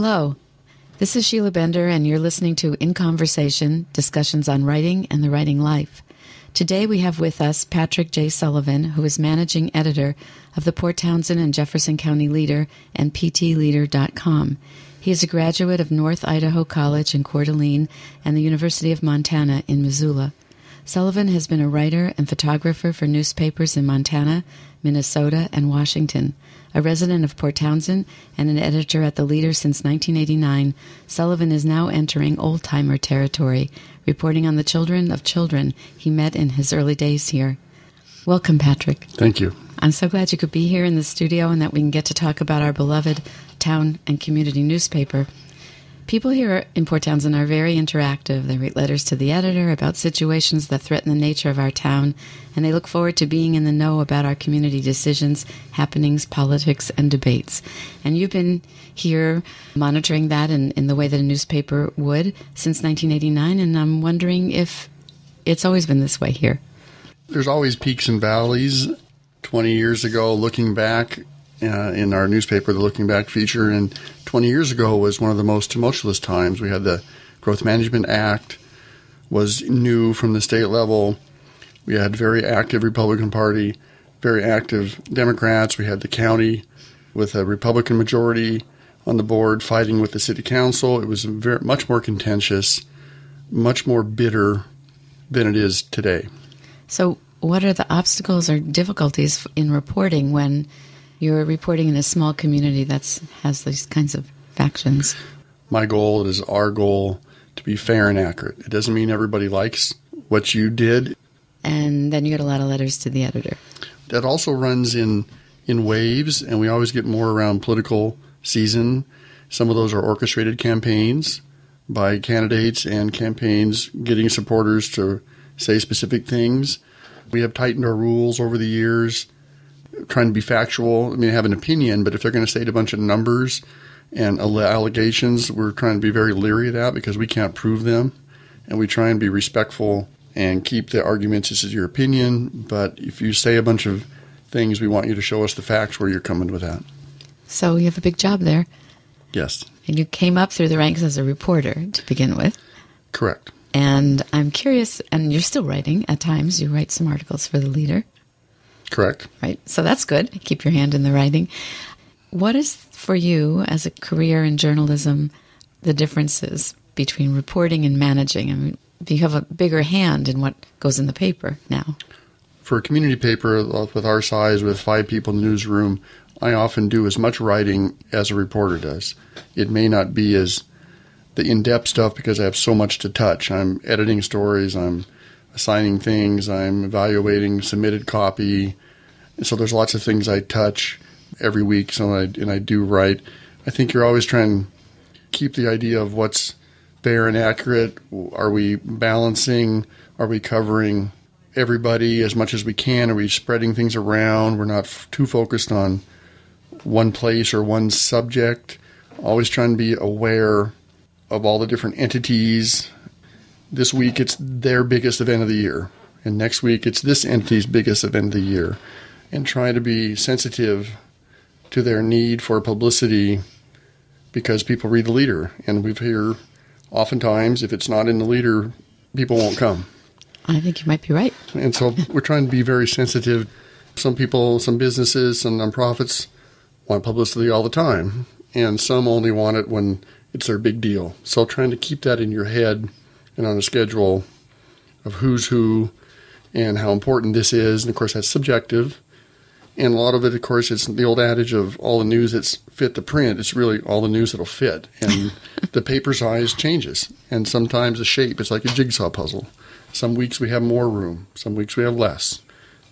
Hello, this is Sheila Bender, and you're listening to In Conversation, discussions on writing and the writing life. Today we have with us Patrick J. Sullivan, who is managing editor of the Port Townsend and Jefferson County Leader and ptleader.com. He is a graduate of North Idaho College in Coeur d'Alene and the University of Montana in Missoula. Sullivan has been a writer and photographer for newspapers in Montana, Minnesota, and Washington. A resident of Port Townsend and an editor at the Leader since 1989, Sullivan is now entering old-timer territory, reporting on the children of children he met in his early days here. Welcome, Patrick. Thank you. I'm so glad you could be here in the studio and that we can get to talk about our beloved town and community newspaper. People here in Port Townsend are very interactive. They write letters to the editor about situations that threaten the nature of our town, and they look forward to being in the know about our community decisions, happenings, politics, and debates. And you've been here monitoring that in the way that a newspaper would since 1989, and I'm wondering if it's always been this way here. There's always peaks and valleys. 20 years ago, looking back in our newspaper, the Looking Back feature, and 20 years ago was one of the most tumultuous times. We had the Growth Management Act was new from the state level. We had very active Republican Party, very active Democrats. We had the county with a Republican majority on the board fighting with the city council. It was much more contentious, much more bitter than it is today. So what are the obstacles or difficulties in reporting when you're reporting in a small community that has these kinds of factions? My goal is our goal to be fair and accurate. It doesn't mean everybody likes what you did. And then you get a lot of letters to the editor. That also runs in waves, and we always get more around political season. Some of those are orchestrated campaigns by candidates and campaigns getting supporters to say specific things. We have tightened our rules over the years, trying to be factual. I mean, have an opinion, but if they're going to state a bunch of numbers and allegations, we're trying to be very leery of that because we can't prove them. And we try and be respectful and keep the arguments, this is your opinion, but if you say a bunch of things, we want you to show us the facts where you're coming with that. So you have a big job there. Yes. And you came up through the ranks as a reporter to begin with. Correct. And I'm curious, and you're still writing at times. You write some articles for the Leader. Correct. Right. So that's good. Keep your hand in the writing. What is, for you, as a career in journalism, the differences between reporting and managing? I mean, you have a bigger hand in what goes in the paper now. For a community paper with our size, with 5 people in the newsroom, I often do as much writing as a reporter does. It may not be as the in-depth stuff because I have so much to touch. I'm editing stories, I'm assigning things, I'm evaluating submitted copy. And so there's lots of things I touch every week, and I do write. I think you're always trying to keep the idea of what's fair and accurate. Are we balancing? Are we covering everybody as much as we can? Are we spreading things around? We're not too focused on one place or one subject. Always trying to be aware of all the different entities. This week it's their biggest event of the year, and next week it's this entity's biggest event of the year, and try to be sensitive to their need for publicity because people read the Leader, and we've heard oftentimes if it's not in the Leader, people won't come. I think you might be right. And so we're trying to be very sensitive. Some people, some businesses, some nonprofits want publicity all the time, and some only want it when it's their big deal. So trying to keep that in your head and on a schedule of who's who and how important this is. And, of course, that's subjective. And a lot of it, of course, it's the old adage of all the news that's fit the print. It's really all the news that'll fit. And the paper size changes. And sometimes the shape is like a jigsaw puzzle. Some weeks we have more room. Some weeks we have less.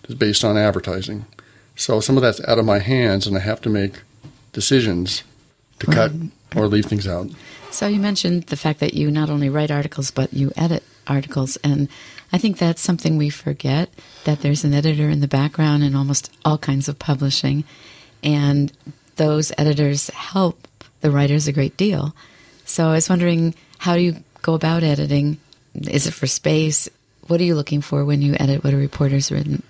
It's based on advertising. So some of that's out of my hands, and I have to make decisions to cut or leave things out. So you mentioned the fact that you not only write articles, but you edit articles. And I think that's something we forget, that there's an editor in the background in almost all kinds of publishing. And those editors help the writers a great deal. So I was wondering, how do you go about editing? Is it for space? What are you looking for when you edit what a reporter's written?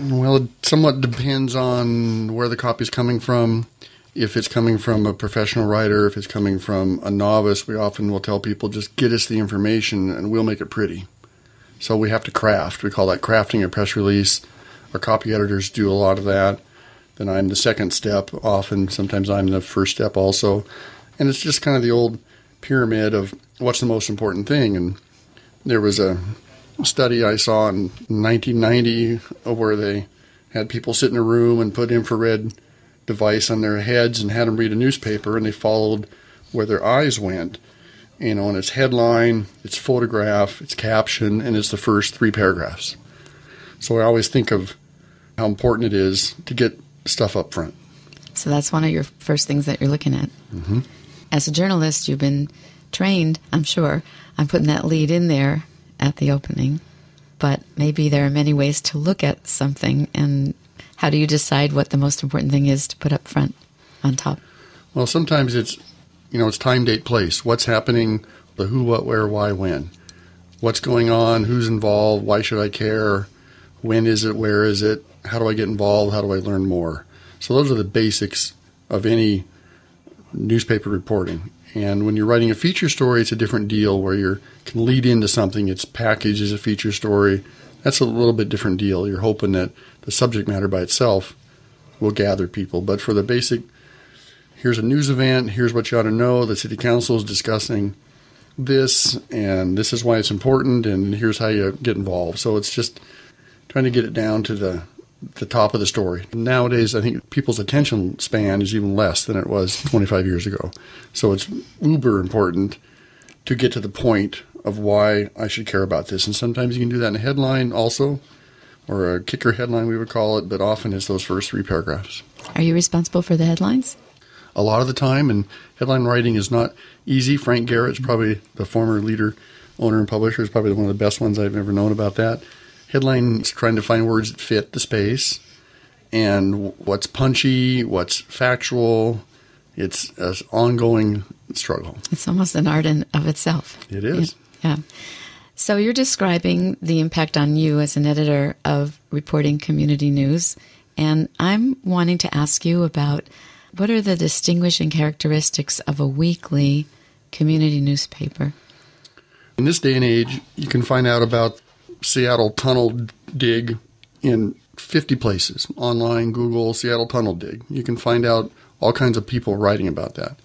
Well, it somewhat depends on where the copy's coming from If it's coming from a professional writer, if it's coming from a novice, we often will tell people, just get us the information and we'll make it pretty. So we have to craft. We call that crafting a press release. Our copy editors do a lot of that. Then I'm the second step often. Sometimes I'm the first step also. And it's just kind of the old pyramid of what's the most important thing. And there was a study I saw in 1990 where they had people sit in a room and put infrared device on their heads and had them read a newspaper, and they followed where their eyes went. And its headline, its photograph, its caption, and it's the first 3 paragraphs. So I always think of how important it is to get stuff up front. So that's one of your first things that you're looking at. Mm-hmm. As a journalist, you've been trained, I'm sure, on putting that lead in there at the opening. But maybe there are many ways to look at something, and how do you decide what the most important thing is to put up front on top? Well, sometimes it's time, date, place. What's happening, the who, what, where, why, when. What's going on, who's involved, why should I care, when is it, where is it, how do I get involved, how do I learn more. So those are the basics of any newspaper reporting. And when you're writing a feature story, it's a different deal where you can lead into something. It's packaged as a feature story. That's a little bit different deal. You're hoping that the subject matter by itself will gather people. But for the basic, here's a news event, here's what you ought to know, the city council is discussing this, and this is why it's important, and here's how you get involved. So it's just trying to get it down to the top of the story. Nowadays, I think people's attention span is even less than it was 25 years ago. So it's uber important to get to the point of why I should care about this. And sometimes you can do that in a headline also, or a kicker headline we would call it, but often it's those first 3 paragraphs. Are you responsible for the headlines? A lot of the time, and headline writing is not easy. Frank Garrett's probably the former Leader owner and publisher, is probably one of the best ones I've ever known about that. Headline is trying to find words that fit the space, and what's punchy, what's factual. It's an ongoing struggle. It's almost an art in of itself. It is. Yeah. So you're describing the impact on you as an editor of reporting community news, and I'm wanting to ask you about what are the distinguishing characteristics of a weekly community newspaper? In this day and age, you can find out about Seattle tunnel dig in 50 places. Online, Google, Seattle tunnel dig. You can find out all kinds of people writing about that.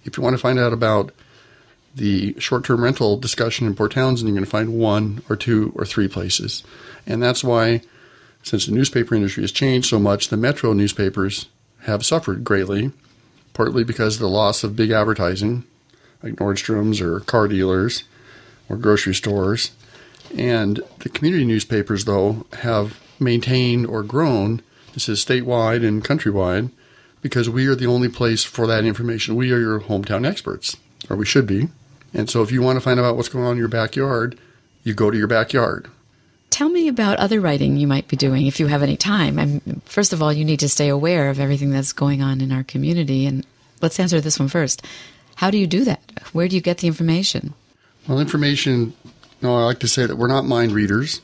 If you want to find out about the short-term rental discussion in Port Townsend, you're going to find 1 or 2 or 3 places. And that's why, since the newspaper industry has changed so much, the metro newspapers have suffered greatly, partly because of the loss of big advertising, like Nordstrom's or car dealers or grocery stores. And the community newspapers, though, have maintained or grown, this is statewide and countrywide, because we are the only place for that information. We are your hometown experts, or we should be. And so if you want to find out what's going on in your backyard, you go to your backyard. Tell me about other writing you might be doing if you have any time. First of all, you need to stay aware of everything that's going on in our community. And let's answer this one first. How do you do that? Where do you get the information? Well, information, I like to say that we're not mind readers.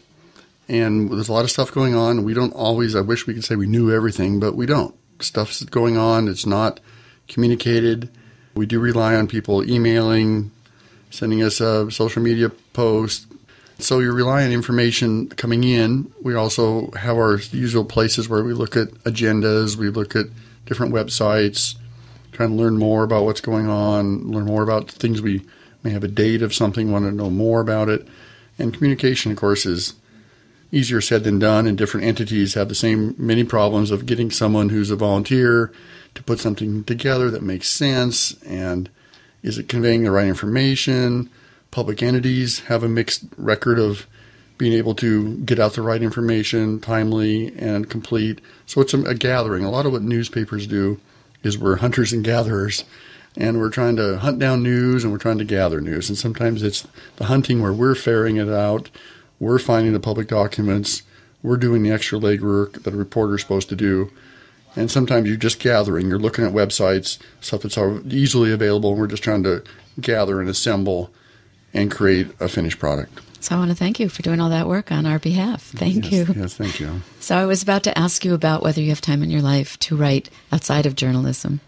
And there's a lot of stuff going on. We don't always, I wish we could say we knew everything, but we don't. Stuff's going on. It's not communicated. We do rely on people emailing, sending us a social media post. So you rely on information coming in. We also have our usual places where we look at agendas, we look at different websites, trying to learn more about what's going on, learn more about things we may have a date of something, want to know more about it. And communication, of course, is easier said than done, and different entities have many problems of getting someone who's a volunteer to put something together that makes sense, and is it conveying the right information? Public entities have a mixed record of being able to get out the right information timely and complete. So it's a gathering. A lot of what newspapers do is we're hunters and gatherers, and we're trying to hunt down news and we're trying to gather news. And sometimes it's the hunting where we're ferrying it out, we're finding the public documents, we're doing the extra legwork that a reporter is supposed to do. And sometimes you're just gathering. You're looking at websites, stuff that's easily available, and we're just trying to gather and assemble and create a finished product. So I want to thank you for doing all that work on our behalf. Thank you. Yes, thank you. So I was about to ask you about whether you have time in your life to write outside of journalism.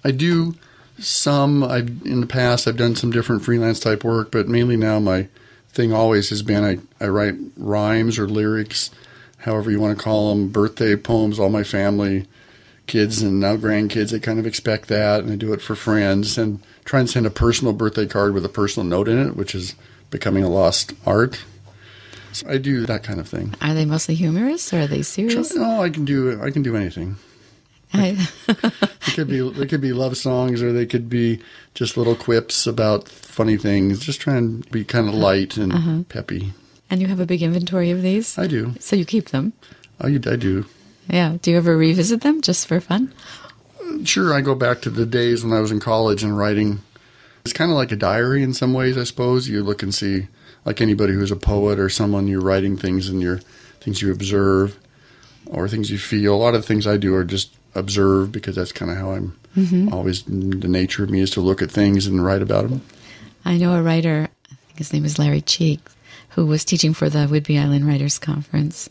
I do some. In the past, I've done some different freelance type work, but mainly now my thing always has been I write rhymes or lyrics, however you want to call them, birthday poems, all my family, kids and now grandkids, they kind of expect that, and I do it for friends and try and send a personal birthday card with a personal note in it, which is becoming a lost art. So I do that kind of thing. Are they mostly humorous or are they serious? No, I can do anything. They could be love songs, or they could be just little quips about funny things. Just try and be kind of light and peppy. And you have a big inventory of these? I do. So you keep them? I do. Yeah. Do you ever revisit them just for fun? Sure. I go back to the days when I was in college and writing. It's kind of like a diary in some ways, I suppose. You look and see, like anybody who's a poet or someone, you're writing things and things you observe or things you feel. A lot of the things I do are just observe, because that's kind of how I'm always, the nature of me is to look at things and write about them. I know a writer, I think his name is Larry Cheek, who was teaching for the Whidbey Island Writers Conference,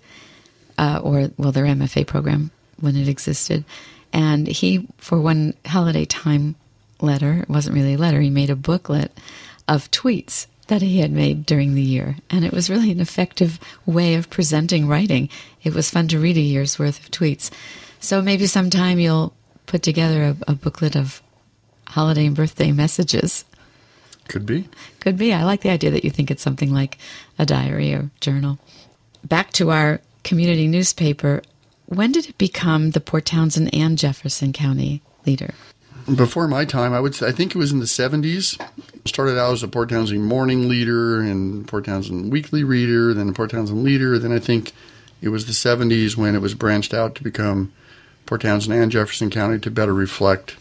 their MFA program when it existed. And he, for one holiday time letter, it wasn't really a letter, he made a booklet of tweets that he had made during the year. And it was really an effective way of presenting writing. It was fun to read a year's worth of tweets. So maybe sometime you'll put together a booklet of holiday and birthday messages. Could be. Could be. I like the idea that you think it's something like a diary or journal. Back to our community newspaper, when did it become the Port Townsend and Jefferson County Leader? Before my time, I think it was in the 70s. Started out as a Port Townsend Morning Leader and Port Townsend Weekly Reader, then Port Townsend Leader. Then I think it was the 70s when it was branched out to become Port Townsend and Jefferson County to better reflect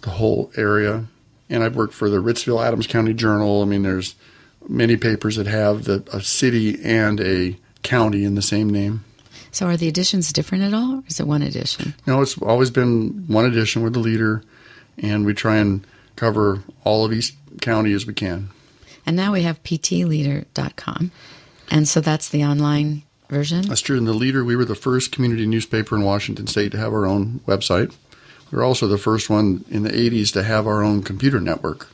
the whole area. And I've worked for the Ritzville Adams County Journal. I mean, there's many papers that have a city and a county in the same name. So are the editions different at all, or is it one edition? No, it's always been one edition with the leader, and we try and cover all of East County as we can. And now we have ptleader.com, and so that's the online version? That's true. In the Leader, we were the first community newspaper in Washington State to have our own website. We were also the first one in the 80s to have our own computer network,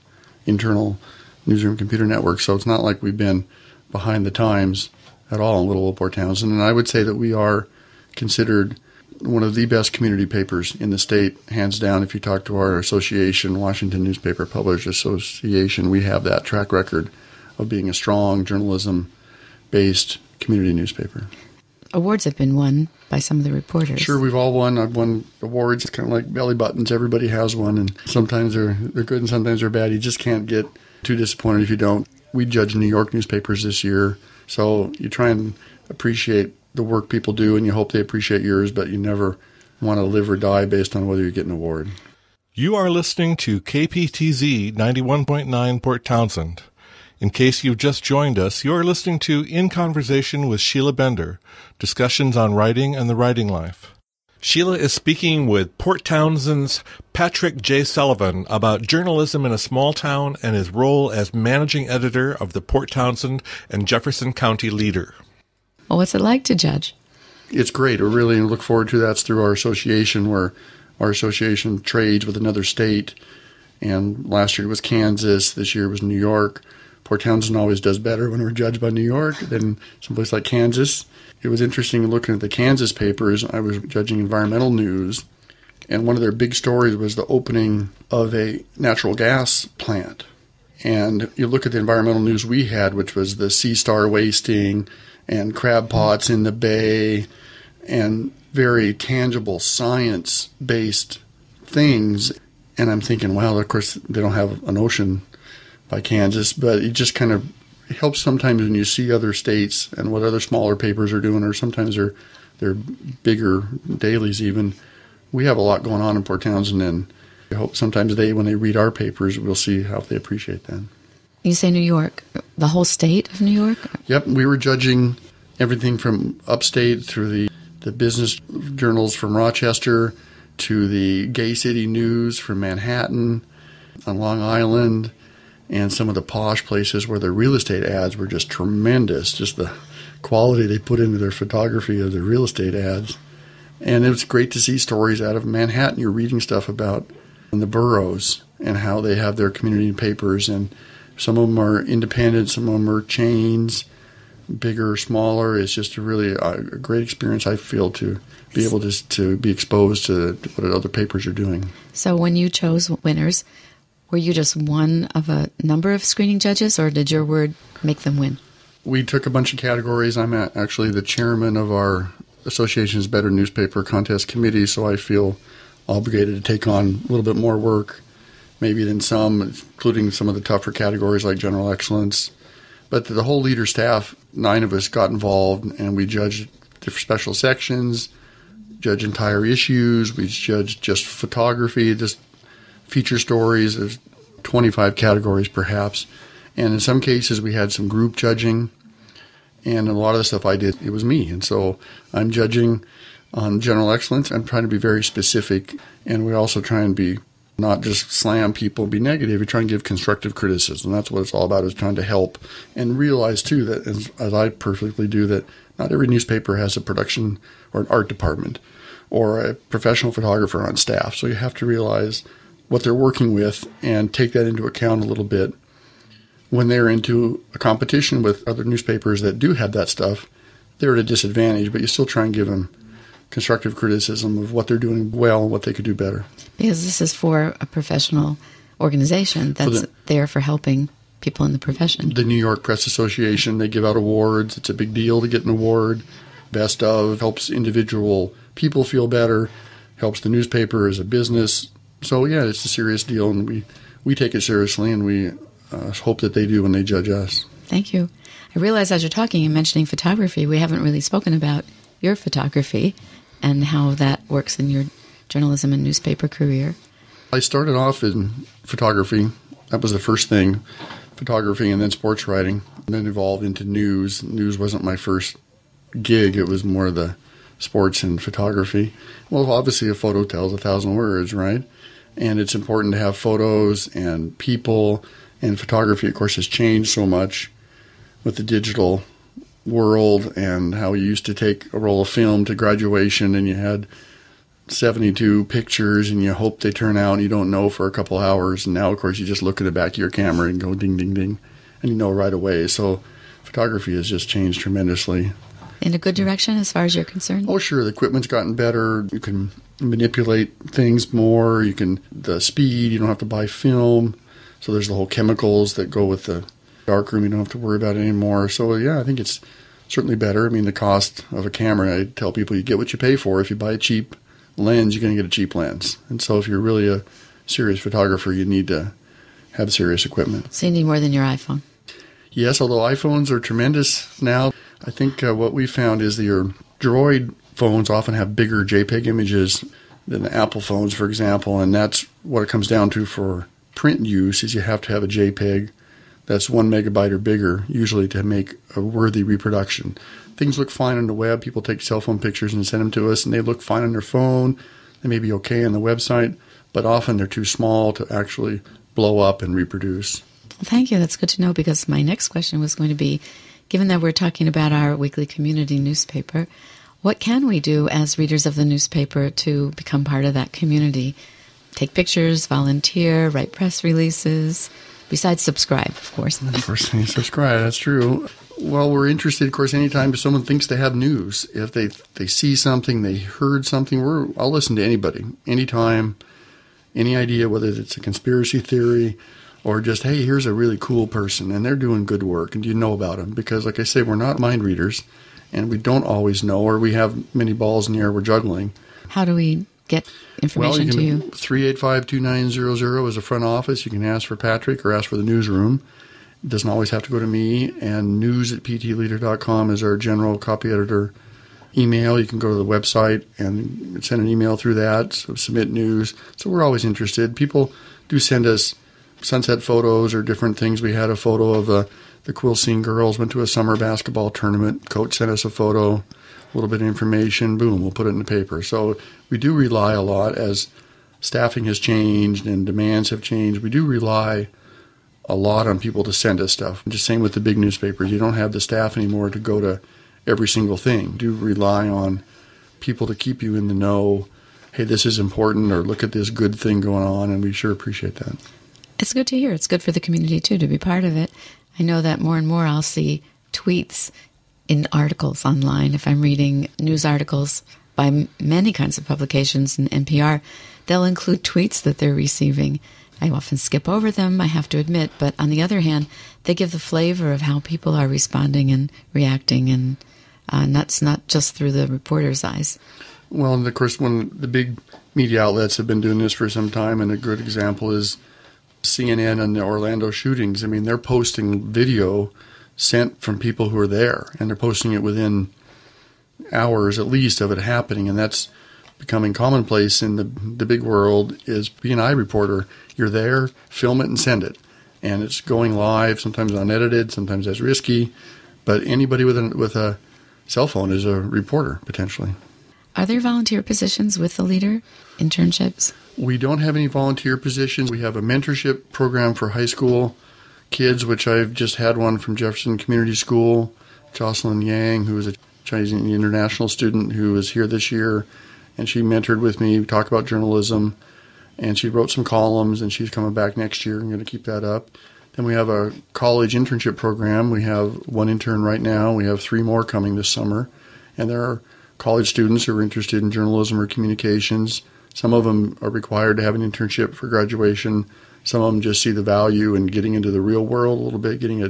internal newsroom computer network. So it's not like we've been behind the times at all in Little Old Port Townsend. And I would say that we are considered one of the best community papers in the state, hands down. If you talk to our association, Washington Newspaper Publishers Association, we have that track record of being a strong journalism-based community newspaper. Awards have been won by some of the reporters. Sure, we've all won. I've won awards. It's kind of like belly buttons. Everybody has one, and sometimes they're good and sometimes they're bad. You just can't get too disappointed if you don't. We judge New York newspapers this year, so you try and appreciate the work people do, and you hope they appreciate yours, but you never want to live or die based on whether you get an award. You are listening to KPTZ 91.9 Port Townsend. In case you've just joined us, you are listening to In Conversation with Sheila Bender, discussions on writing and the writing life. Sheila is speaking with Port Townsend's Patrick J. Sullivan about journalism in a small town and his role as managing editor of the Port Townsend and Jefferson County Leader. Well, what's it like to judge? It's great. We really look forward to that. It's through our association, where our association trades with another state. And last year it was Kansas. This year it was New York. Port Townsend always does better when we're judged by New York than someplace like Kansas. It was interesting looking at the Kansas papers. I was judging environmental news, and one of their big stories was the opening of a natural gas plant. And you look at the environmental news we had, which was the sea star wasting and crab pots in the bay and very tangible science-based things. And I'm thinking, wow, of course, they don't have an ocean by Kansas, but it just kind of helps sometimes when you see other states and what other smaller papers are doing, or sometimes they're bigger dailies even. We have a lot going on in Port Townsend, and I hope sometimes when they read our papers, we'll see how they appreciate that. You say New York, the whole state of New York? Yep, we were judging everything from upstate through the business journals from Rochester to the Gay City News from Manhattan on Long Island, And some of the posh places where the real estate ads were just tremendous, just the quality they put into their photography of their real estate ads. And it was great to see stories out of Manhattan. You're reading stuff about the boroughs and how they have their community papers, and some of them are independent, some of them are chains, bigger or smaller. It's just a great experience, I feel, to be able to be exposed to what other papers are doing. So when you chose winners, were you just one of a number of screening judges, or did your word make them win? We took a bunch of categories. I'm actually the chairman of our association's Better Newspaper Contest Committee, so I feel obligated to take on a little bit more work, maybe than some, including some of the tougher categories like General Excellence. But the whole leader staff, 9 of us got involved, and we judged different special sections, judged entire issues, we judged just photography, just feature stories. There's 25 categories perhaps. And in some cases we had some group judging, and a lot of the stuff I did, it was me. And so I'm judging on General Excellence. I'm trying to be very specific, and we also try and be not just slam people, be negative. We try and give constructive criticism. That's what it's all about, is trying to help and realize, too, that as I perfectly do, that not every newspaper has a production or an art department or a professional photographer on staff. So you have to realize what they're working with and take that into account a little bit. When they're into a competition with other newspapers that do have that stuff, they're at a disadvantage, but you still try and give them constructive criticism of what they're doing well and what they could do better. Because this is for a professional organization that's there for helping people in the profession. The New York Press Association, they give out awards. It's a big deal to get an award. Best of helps individual people feel better, helps the newspaper as a business. So, yeah, it's a serious deal, and we take it seriously, and we hope that they do when they judge us. Thank you. I realize as you're talking and mentioning photography, we haven't really spoken about your photography and how that works in your journalism and newspaper career. I started off in photography. That was the first thing, photography, and then sports writing, and then evolved into news. News wasn't my first gig. It was more the sports and photography. Well, obviously a photo tells 1,000 words, right? And it's important to have photos and people. And photography, of course, has changed so much with the digital world, and how you used to take a roll of film to graduation and you had 72 pictures and you hope they turn out and you don't know for a couple hours. And now, of course, you just look at the back of your camera and go ding, ding, ding, and you know right away. So photography has just changed tremendously. In a good direction as far as you're concerned? Oh, sure. The equipment's gotten better. You can manipulate things more. The speed, you don't have to buy film. So there's the whole chemicals that go with the darkroom. You don't have to worry about it anymore. So, yeah, I think it's certainly better. I mean, the cost of a camera, I tell people you get what you pay for. If you buy a cheap lens, you're going to get a cheap lens. And so if you're really a serious photographer, you need to have serious equipment. So you need more than your iPhone. Yes, although iPhones are tremendous now. I think what we found is that your Droid phones often have bigger JPEG images than the Apple phones, for example, and that's what it comes down to for print use, is you have to have a JPEG that's 1 megabyte or bigger, usually, to make a worthy reproduction. Things look fine on the web. People take cell phone pictures and send them to us, and they look fine on their phone. They may be okay on the website, but often they're too small to actually blow up and reproduce. Well, thank you. That's good to know, because my next question was going to be, given that we're talking about our weekly community newspaper, what can we do as readers of the newspaper to become part of that community? Take pictures, volunteer, write press releases, besides subscribe, of course. Of course, you subscribe. That's true. Well, we're interested, of course, anytime someone thinks they have news. If they see something, they heard something, I'll listen to anybody, anytime, any idea, whether it's a conspiracy theory or just, hey, here's a really cool person, and they're doing good work, and do you know about them? Because, like I say, we're not mind readers, and we don't always know, or we have many balls in the air we're juggling. How do we get information to you? 385-2900 is the front office. You can ask for Patrick or ask for the newsroom. It doesn't always have to go to me. And news@ptleader.com is our general copy editor email. You can go to the website and send an email through that, so submit news. So we're always interested. People do send us sunset photos or different things. We had a photo of the Quilcene girls went to a summer basketball tournament. Coach sent us a photo, a little bit of information. Boom, we'll put it in the paper. So we do rely a lot, as staffing has changed and demands have changed. We do rely a lot on people to send us stuff. Just same with the big newspapers. You don't have the staff anymore to go to every single thing. Do rely on people to keep you in the know. Hey, this is important, or look at this good thing going on, and we sure appreciate that. It's good to hear. It's good for the community, too, to be part of it. I know that more and more I'll see tweets in articles online. If I'm reading news articles by many kinds of publications and NPR, they'll include tweets that they're receiving. I often skip over them, I have to admit, but on the other hand, they give the flavor of how people are responding and reacting, and that's not just through the reporter's eyes. Well, and of course, one the big media outlets have been doing this for some time, and a good example is CNN and the Orlando shootings. I mean, they're posting video sent from people who are there, and they're posting it within hours at least of it happening, and that's becoming commonplace in the big world. Is be an eye reporter. You're there, film it and send it, and it's going live, sometimes unedited, sometimes that's risky, but anybody with a cell phone is a reporter potentially. Are there volunteer positions with the Leader, internships? We don't have any volunteer positions. We have a mentorship program for high school kids, which I've just had one from Jefferson Community School. Jocelyn Yang, who is a Chinese international student who is here this year, and she mentored with me. We talk about journalism, and she wrote some columns, and she's coming back next year. I'm going to keep that up. Then we have a college internship program. We have one intern right now. We have 3 more coming this summer, and there are college students who are interested in journalism or communications. Some of them are required to have an internship for graduation. Some of them just see the value in getting into the real world a little bit, getting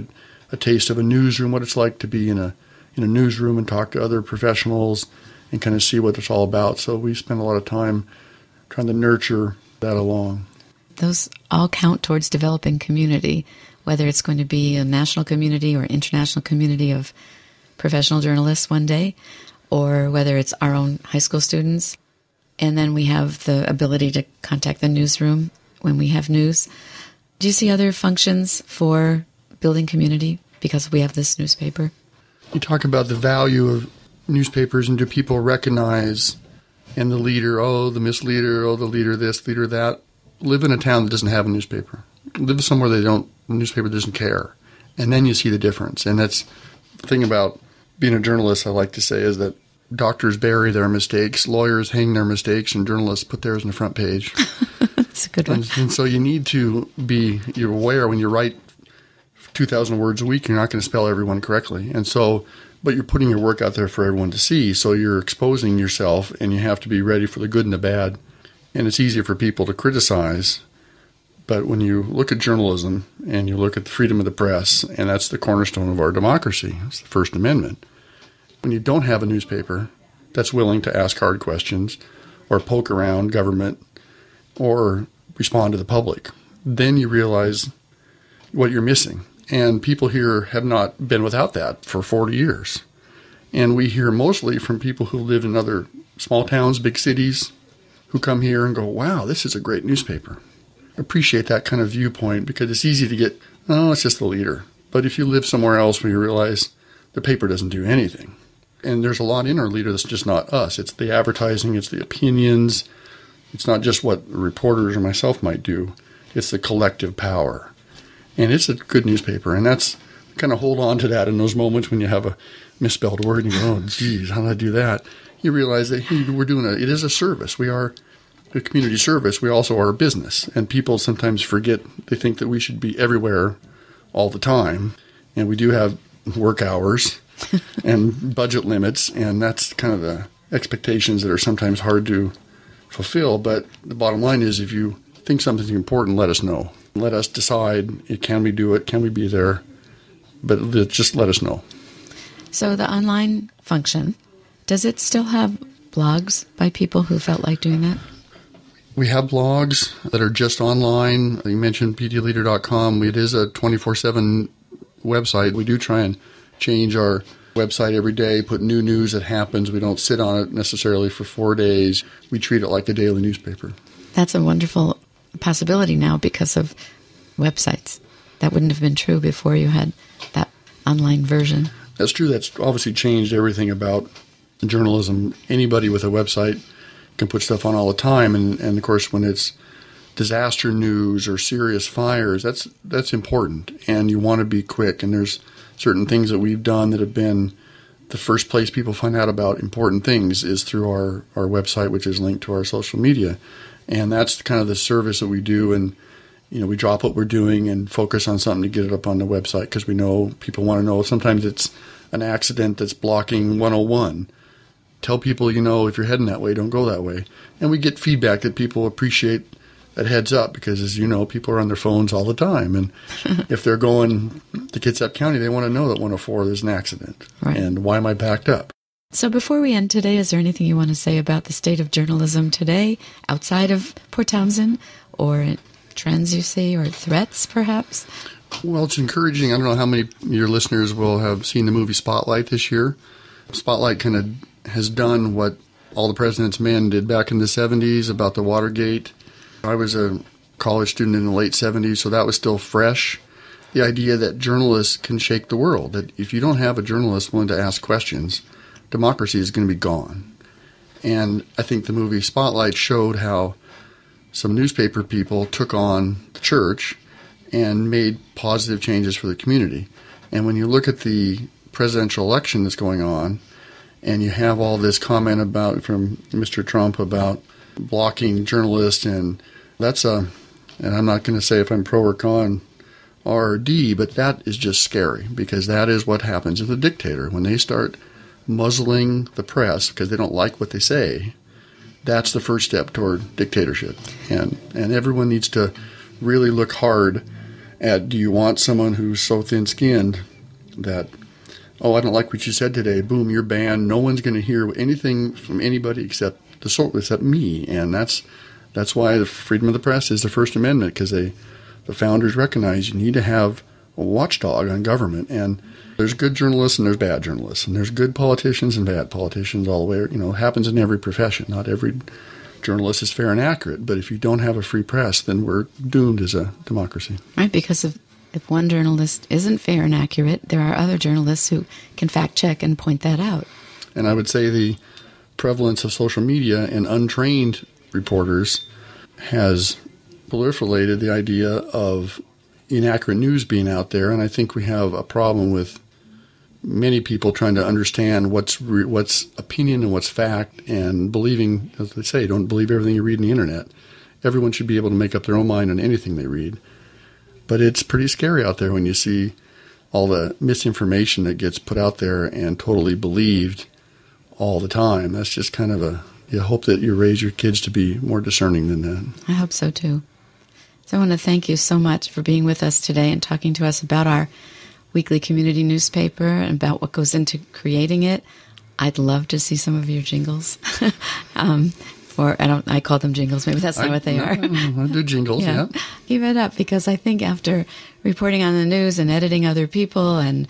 a taste of a newsroom, what it's like to be in a newsroom and talk to other professionals and kind of see what it's all about. So we spend a lot of time trying to nurture that along. Those all count towards developing community, whether it's going to be a national community or international community of professional journalists one day, or whether it's our own high school students. And then we have the ability to contact the newsroom when we have news. Do you see other functions for building community because we have this newspaper? You talk about the value of newspapers, and do people recognize and the leader, oh, the Miss Leader, oh, the leader this, leader that. Live in a town that doesn't have a newspaper. Live somewhere the newspaper doesn't care. And then you see the difference. And that's the thing about being a journalist, I like to say, is that doctors bury their mistakes, lawyers hang their mistakes, and journalists put theirs on the front page. That's a good one. And so you need to you're aware when you write 2,000 words a week, you're not going to spell everyone correctly. And so, but you're putting your work out there for everyone to see. So you're exposing yourself, and you have to be ready for the good and the bad. And it's easier for people to criticize. But when you look at journalism and you look at the freedom of the press, and that's the cornerstone of our democracy, it's the First Amendment. When you don't have a newspaper that's willing to ask hard questions or poke around government or respond to the public, then you realize what you're missing. And people here have not been without that for 40 years. And we hear mostly from people who live in other small towns, big cities, who come here and go, wow, this is a great newspaper. Appreciate that kind of viewpoint, because it's easy to get, oh, it's just the Leader. But if you live somewhere else where you realize the paper doesn't do anything, and there's a lot in our Leader that's just not us. It's the advertising, it's the opinions. It's not just what reporters or myself might do. It's the collective power. And it's a good newspaper, and that's kind of hold on to that in those moments when you have a misspelled word and you go, oh, geez, how did I do that? You realize that, hey, it is a service. We are a community service. We also are a business. And people sometimes forget, they think that we should be everywhere all the time. And we do have work hours and budget limits, and that's kind of the expectations that are sometimes hard to fulfill. But the bottom line is, if you think something's important, let us know. Let us decide, can we do it? Can we be there? But just let us know. So the online function, does it still have blogs by people who felt like doing that? We have blogs that are just online. You mentioned ptleader.com. It is a 24/7 website. We do try and change our website every day, put new news that happens. We don't sit on it necessarily for 4 days. We treat it like a daily newspaper. That's a wonderful possibility now because of websites. That wouldn't have been true before you had that online version. That's true. That's obviously changed everything about journalism. Anybody with a website can put stuff on all the time. And of course, when it's disaster news or serious fires, that's important, and you want to be quick. And there's certain things that we've done that have been the first place people find out about important things is through our website, which is linked to our social media. And that's kind of the service that we do. And, we drop what we're doing and focus on something to get it up on the website because we know people want to know. Sometimes it's an accident that's blocking 101. Tell people, if you're heading that way, don't go that way. And we get feedback that people appreciate that heads up because, as you know, people are on their phones all the time. And if they're going to Kitsap County, they want to know that 104 there's an accident. Right. And why am I backed up? So before we end today, is there anything you want to say about the state of journalism today outside of Port Townsend, or trends you see, or threats perhaps? Well, it's encouraging. I don't know how many of your listeners will have seen the movie Spotlight this year. Spotlight kind of has done what All the President's Men did back in the 70s about the Watergate. I was a college student in the late 70s, so that was still fresh. The idea that journalists can shake the world, that if you don't have a journalist willing to ask questions, democracy is going to be gone. And I think the movie Spotlight showed how some newspaper people took on the church and made positive changes for the community. And when you look at the presidential election that's going on, and you have all this comment from Mr. Trump about blocking journalists, and and I'm not going to say if I'm pro or con R or D, but that is just scary because that is what happens with a dictator. When they start muzzling the press because they don't like what they say, that's the first step toward dictatorship. And everyone needs to really look hard at, do you want someone who's so thin-skinned that, I don't like what you said today, boom, you're banned, no one's going to hear anything from anybody except me. And that's why the freedom of the press is the First Amendment, because the founders recognize you need to have a watchdog on government. And there's good journalists and there's bad journalists, and there's good politicians and bad politicians all the way. It happens in every profession. Not every journalist is fair and accurate, but if you don't have a free press, then we're doomed as a democracy. Right, because if one journalist isn't fair and accurate, there are other journalists who can fact check and point that out. And I would say the prevalence of social media and untrained reporters has proliferated the idea of inaccurate news being out there, and I think we have a problem with many people trying to understand what's opinion and what's fact, and believing, as they say, don't believe everything you read on the internet. Everyone should be able to make up their own mind on anything they read. But it's pretty scary out there when you see all the misinformation that gets put out there and totally believed all the time. That's just kind of you hope that you raise your kids to be more discerning than that. I hope so too. So I want to thank you so much for being with us today and talking to us about our weekly community newspaper and about what goes into creating it. I'd love to see some of your jingles. I call them jingles. Maybe that's not what they are. I do jingles, yeah. Keep it up, because I think after reporting on the news and editing other people and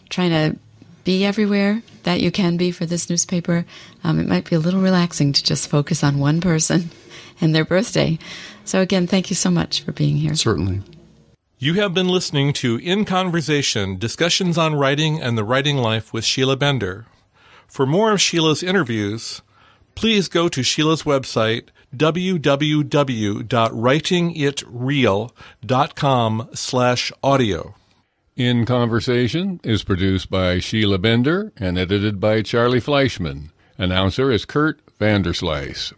trying to be everywhere that you can be for this newspaper, it might be a little relaxing to just focus on one person and their birthday. So again, thank you so much for being here. Certainly. You have been listening to In Conversation, Discussions on Writing and the Writing Life with Sheila Bender. For more of Sheila's interviews, please go to Sheila's website, www.writingitreal.com/audio. In Conversation is produced by Sheila Bender and edited by Charlie Fleischman. Announcer is Kurt Vanderslice.